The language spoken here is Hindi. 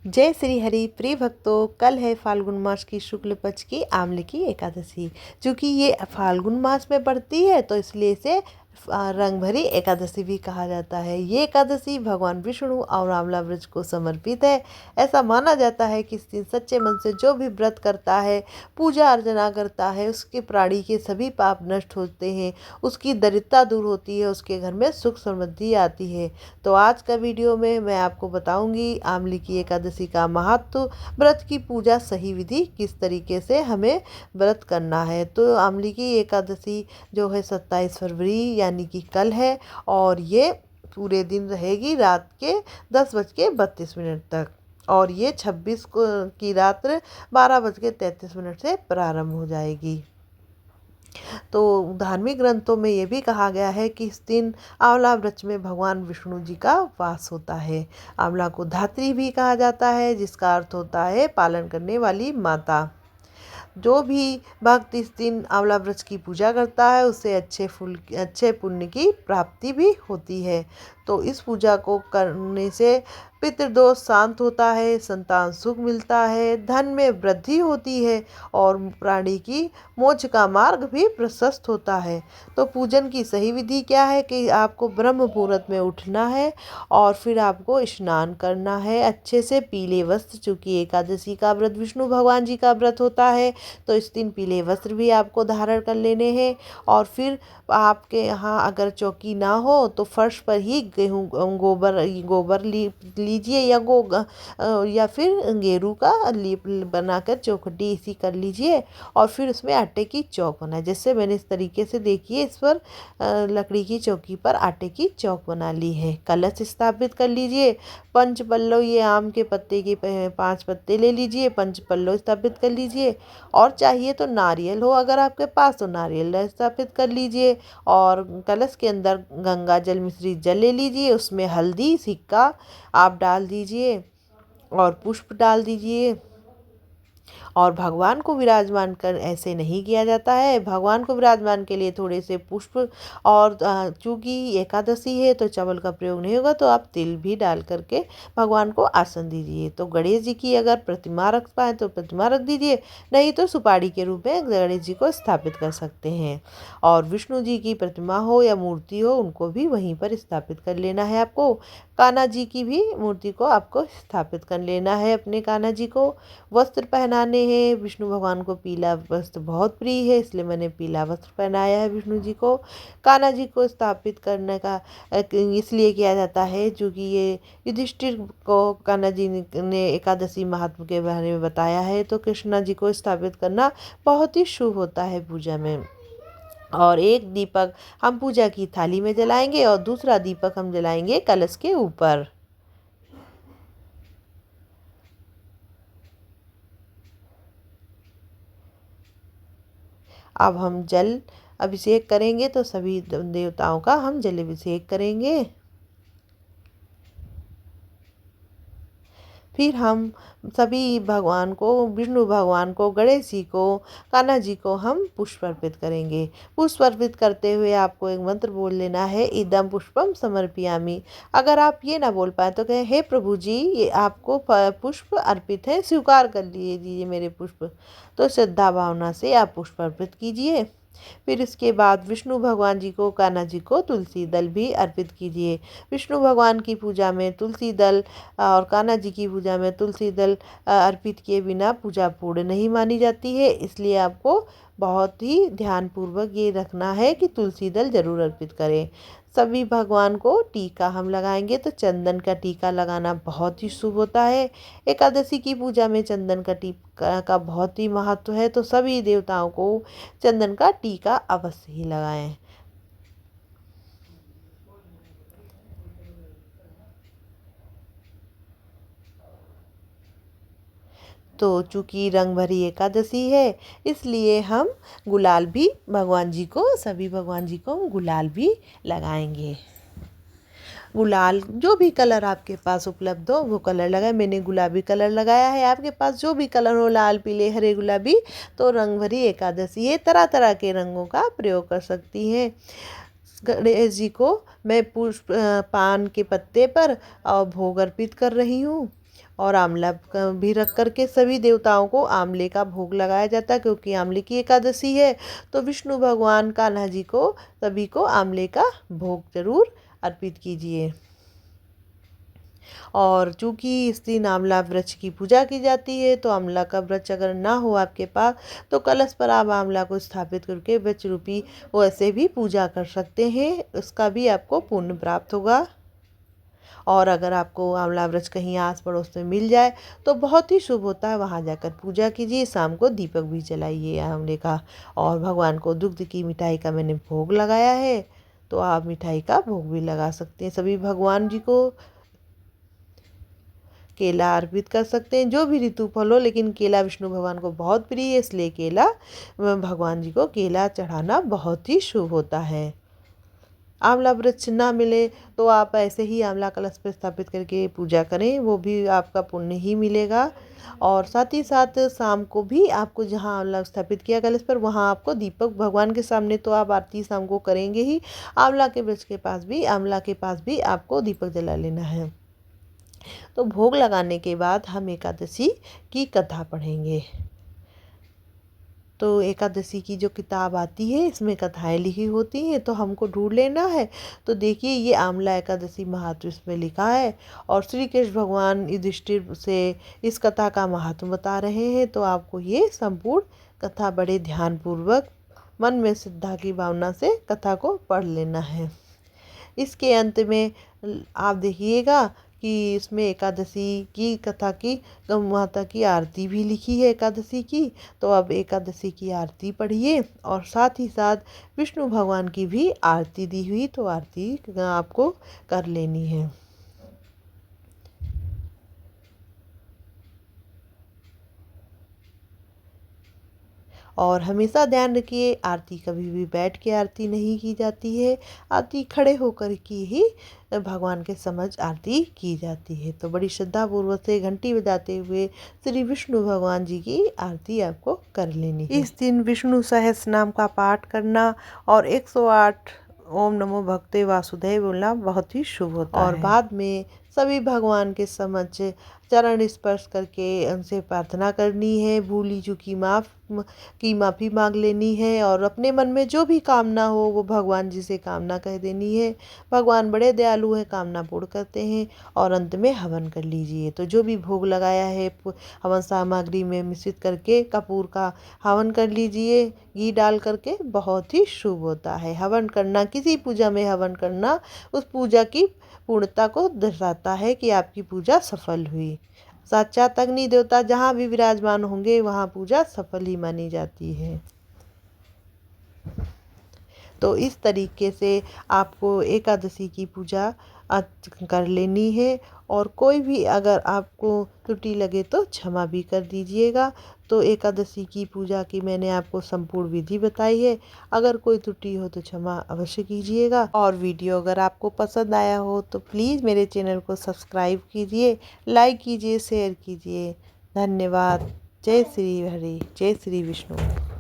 जय श्री हरि प्रिय भक्तों, कल है फाल्गुन मास की शुक्ल पक्ष की आंवले की एकादशी। चूँकि ये फाल्गुन मास में पड़ती है तो इसलिए इसे रंग भरी एकादशी भी कहा जाता है। ये एकादशी भगवान विष्णु और आंवला वृक्ष को समर्पित है। ऐसा माना जाता है कि इस दिन सच्चे मन से जो भी व्रत करता है, पूजा अर्चना करता है, उसके प्राणी के सभी पाप नष्ट होते हैं, उसकी दरिद्रता दूर होती है, उसके घर में सुख समृद्धि आती है। तो आज का वीडियो में मैं आपको बताऊंगी आंवले की एकादशी का महत्व, व्रत की पूजा सही विधि, किस तरीके से हमें व्रत करना है। तो आंवले की एकादशी जो है 27 फरवरी यानी कि कल है और ये पूरे दिन रहेगी रात के 10:32 तक और ये 26 को की रात्र 12:33 से प्रारंभ हो जाएगी। तो धार्मिक ग्रंथों में ये भी कहा गया है कि इस दिन आंवला वृक्ष में भगवान विष्णु जी का वास होता है। आंवला को धात्री भी कहा जाता है, जिसका अर्थ होता है पालन करने वाली माता। जो भी भक्त इस दिन आंवला वृक्ष की पूजा करता है उसे अच्छे पुण्य की प्राप्ति भी होती है। तो इस पूजा को करने से पितृदोष शांत होता है, संतान सुख मिलता है, धन में वृद्धि होती है और प्राणी की मोक्ष का मार्ग भी प्रशस्त होता है। तो पूजन की सही विधि क्या है कि आपको ब्रह्म मुहूर्त में उठना है और फिर आपको स्नान करना है अच्छे से, पीले वस्त्र, चूँकि एकादशी का व्रत विष्णु भगवान जी का व्रत होता है तो इस दिन पीले वस्त्र भी आपको धारण कर लेने हैं। और फिर आपके यहाँ अगर चौकी ना हो तो फर्श पर ही गेहूँ गोबर लीजिए या फिर गेरू का लीप बनाकर चौखटी इसी कर लीजिए और फिर उसमें आटे की चौक बनाए। जैसे मैंने इस तरीके से देखिए, इस पर लकड़ी की चौकी पर आटे की चौक बना ली है। कलश स्थापित कर लीजिए। पंच पल्लव, ये आम के पत्ते के 5 पत्ते ले लीजिए, पंच पल्लव स्थापित कर लीजिए और चाहिए तो नारियल हो अगर आपके पास तो नारियल स्थापित कर लीजिए और कलश के अंदर गंगा जल मिश्रित जल ले लीजिए, उसमें हल्दी सिक्का आप डाल दीजिए और पुष्प डाल दीजिए। और भगवान को विराजमान कर ऐसे नहीं किया जाता है। भगवान को विराजमान के लिए थोड़े से पुष्प और चूँकि एकादशी है तो चावल का प्रयोग नहीं होगा तो आप तिल भी डाल करके भगवान को आसन दीजिए। तो गणेश जी की अगर प्रतिमा रख पाए तो प्रतिमा रख दीजिए, नहीं तो सुपारी के रूप में गणेश जी को स्थापित कर सकते हैं। और विष्णु जी की प्रतिमा हो या मूर्ति हो उनको भी वहीं पर स्थापित कर लेना है आपको। कान्हा जी की भी मूर्ति को आपको स्थापित कर लेना है। अपने कान्हा जी को वस्त्र पहनाने हैं। विष्णु भगवान को पीला वस्त्र बहुत प्रिय है, इसलिए मैंने पीला वस्त्र पहनाया है विष्णु जी को। कान्हा जी को स्थापित करने का इसलिए किया जाता है क्योंकि ये युधिष्ठिर को कान्हा जी ने एकादशी महात्म के बारे में बताया है। तो कृष्णा जी को स्थापित करना बहुत ही शुभ होता है पूजा में। और एक दीपक हम पूजा की थाली में जलाएंगे और दूसरा दीपक हम जलाएंगे कलश के ऊपर। अब हम जल अभिषेक करेंगे, तो सभी देवताओं का हम जल अभिषेक करेंगे। फिर हम सभी भगवान को, विष्णु भगवान को, गणेश जी को, कान्हा जी को हम पुष्प अर्पित करेंगे। पुष्प अर्पित करते हुए आपको एक मंत्र बोल लेना है, इदम पुष्पम समर्पयामि। अगर आप ये ना बोल पाए तो कहें, हे प्रभु जी ये आपको पुष्प अर्पित है, स्वीकार कर लीजिए मेरे पुष्प। तो श्रद्धा भावना से आप पुष्प अर्पित कीजिए। फिर इसके बाद विष्णु भगवान जी को, कान्हा जी को तुलसी दल भी अर्पित कीजिए। विष्णु भगवान की पूजा में तुलसी दल और कान्हा जी की पूजा में तुलसी दल अर्पित किए बिना पूजा पूर्ण नहीं मानी जाती है। इसलिए आपको बहुत ही ध्यानपूर्वक ये रखना है कि तुलसी दल जरूर अर्पित करें। सभी भगवान को टीका हम लगाएंगे, तो चंदन का टीका लगाना बहुत ही शुभ होता है। एकादशी की पूजा में चंदन का टीका का बहुत ही महत्व है, तो सभी देवताओं को चंदन का टीका अवश्य ही लगाएं। तो चूँकि रंग भरी एकादशी है इसलिए हम गुलाल भी भगवान जी को, सभी भगवान जी को गुलाल भी लगाएंगे। गुलाल जो भी कलर आपके पास उपलब्ध हो वो कलर लगाए। मैंने गुलाबी कलर लगाया है, आपके पास जो भी कलर हो, लाल पीले हरे गुलाबी। तो रंग भरी एकादशी है, तरह तरह के रंगों का प्रयोग कर सकती हैं। गणेश जी को मैं पुष्प पान के पत्ते पर भोग अर्पित कर रही हूँ और आंवला भी रख करके सभी देवताओं को आंवले का भोग लगाया जाता है, क्योंकि आंवले की एकादशी है। तो विष्णु भगवान कान्हा जी को सभी को आंवले का भोग जरूर अर्पित कीजिए। और चूँकि इस दिन आंवला वृक्ष की पूजा की जाती है, तो आंवला का वृक्ष अगर ना हो आपके पास तो कलश पर आप आंवला को स्थापित करके वृक्ष रूपी वैसे भी पूजा कर सकते हैं, उसका भी आपको पुण्य प्राप्त होगा। और अगर आपको आंवला वृक्ष कहीं आस पड़ोस में मिल जाए तो बहुत ही शुभ होता है, वहाँ जाकर पूजा कीजिए। शाम को दीपक भी जलाइए आंवले का। और भगवान को दुग्ध की मिठाई का मैंने भोग लगाया है, तो आप मिठाई का भोग भी लगा सकते हैं। सभी भगवान जी को केला अर्पित कर सकते हैं, जो भी ऋतु फल हो, लेकिन केला विष्णु भगवान को बहुत प्रिय है, इसलिए केला भगवान जी को केला चढ़ाना बहुत ही शुभ होता है। आंवला वृक्ष ना मिले तो आप ऐसे ही आंवला कलश पर स्थापित करके पूजा करें, वो भी आपका पुण्य ही मिलेगा। और साथ ही साथ शाम को भी आपको जहाँ आंवला स्थापित किया कलश पर, वहाँ आपको दीपक भगवान के सामने तो आप आरती शाम को करेंगे ही, आंवला के वृक्ष के पास भी, आंवला के पास भी आपको दीपक जला लेना है। तो भोग लगाने के बाद हम एकादशी की कथा पढ़ेंगे। तो एकादशी की जो किताब आती है इसमें कथाएं लिखी होती हैं, तो हमको ढूंढ लेना है। तो देखिए ये आंवला एकादशी महात्म्य इसमें लिखा है, और श्री कृष्ण भगवान युधिष्ठिर से इस कथा का महात्म्य बता रहे हैं। तो आपको ये संपूर्ण कथा बड़े ध्यानपूर्वक मन में श्रद्धा की भावना से कथा को पढ़ लेना है। इसके अंत में आप देखिएगा कि इसमें एकादशी की कथा की गौ माता की आरती भी लिखी है एकादशी की। तो अब एकादशी की आरती पढ़िए, और साथ ही साथ विष्णु भगवान की भी आरती दी हुई, तो आरती आपको कर लेनी है। और हमेशा ध्यान रखिए, आरती कभी भी बैठ के आरती नहीं की जाती है, आरती खड़े होकर की ही भगवान के समझ आरती की जाती है। तो बड़ी श्रद्धापूर्वक से घंटी बजाते हुए श्री विष्णु भगवान जी की आरती आपको कर लेनी है। इस दिन विष्णु सहस्त्र नाम का पाठ करना और 108 ओम नमो भगवते वासुदेव बोलना बहुत ही शुभ होता है। और बाद में सभी भगवान के समक्ष चरण स्पर्श करके उनसे प्रार्थना करनी है, भूली चूकी माफ़ी मांग लेनी है, और अपने मन में जो भी कामना हो वो भगवान जी से कामना कह देनी है। भगवान बड़े दयालु हैं, कामना पूर्ण करते हैं। और अंत में हवन कर लीजिए। तो जो भी भोग लगाया है हवन सामग्री में मिश्रित करके कपूर का हवन कर लीजिए, घी डाल करके, बहुत ही शुभ होता है। हवन करना, किसी पूजा में हवन करना उस पूजा की पूर्णता को दर्शाता है कि आपकी पूजा सफल हुई। साक्षात अग्नि देवता जहाँ भी विराजमान होंगे वहाँ पूजा सफल ही मानी जाती है। तो इस तरीके से आपको एकादशी की पूजा कर लेनी है। और कोई भी अगर आपको त्रुटि लगे तो क्षमा भी कर दीजिएगा। तो एकादशी की पूजा की मैंने आपको संपूर्ण विधि बताई है, अगर कोई त्रुटि हो तो क्षमा अवश्य कीजिएगा। और वीडियो अगर आपको पसंद आया हो तो प्लीज़ मेरे चैनल को सब्सक्राइब कीजिए, लाइक कीजिए, शेयर कीजिए। धन्यवाद। जय श्री हरि, जय श्री विष्णु।